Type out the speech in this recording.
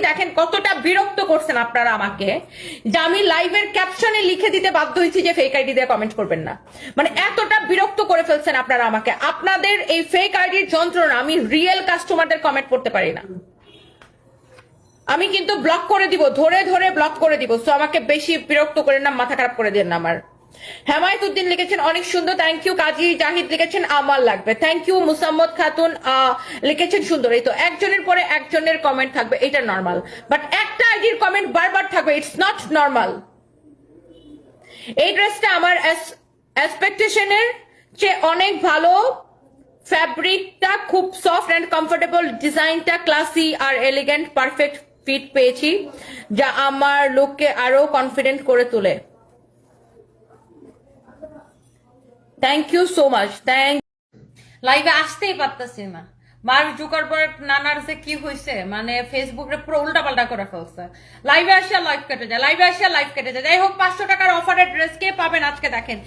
দেখেন কতটা বিরক্ত করছেন আপনারা আমাকে, যে আমি লাইভের ক্যাপশনে লিখে দিতে বাধ্য হয়েছি যে ফেক আইডি দিয়ে কমেন্ট করবেন না। মানে এতটা বিরক্ত করে ফেলছেন আপনারা আমাকে। আপনাদের এই ফেক আইডির যন্ত্রণা, আমি রিয়েল কাস্টমারদের কমেন্ট করতে পারি না। আমি কিন্তু ব্লক করে দিব, ধরে ধরে ব্লক করে দিব। সো আমাকে বেশি বিরক্ত করেন না, মাথা খারাপ করে দেন না আমার। হেমায়তুদ্দিন লিখেছেন অনেক সুন্দর, থ্যাংক ইউ। কাজী জাহিদ লিখেছেন আমার লাগবে, থ্যাংক ইউ। মুসাম্মদ খাতুন লিখেছেন সুন্দর। এই তো একজনের পরে একজনের কমেন্ট থাকবে, এটা নর্মাল, বাট একটা আইডির কমেন্ট বারবার থাকবে, ইটস নট নর্মাল। এই ড্রেসটা আমার এক্সপেকটেশনের চেয়ে অনেক ভালো, ফ্যাব্রিকটা খুব সফট অ্যান্ড কমফোর্টেবল, ডিজাইনটা ক্লাসি আর এলিগেন্ট, পারফেক্ট ফিট পেয়েছি যা আমার লুককে আরো কনফিডেন্ট করে তোলে। Thank you so much. লাইভে আসতেই পারতেছি না। মার্ক জুকারবার্গ নানার যে কি হয়েছে, মানে ফেসবুকে পুরো উল্টাপাল্টা করে ফেলছে। লাইভে আসিয়া লাইভ কেটে যায়, লাইভে আসিয়া লাইভ কেটে যায়। যাই হোক, 500 টাকার অফারের ড্রেস কে পাবেন আজকে দেখেন।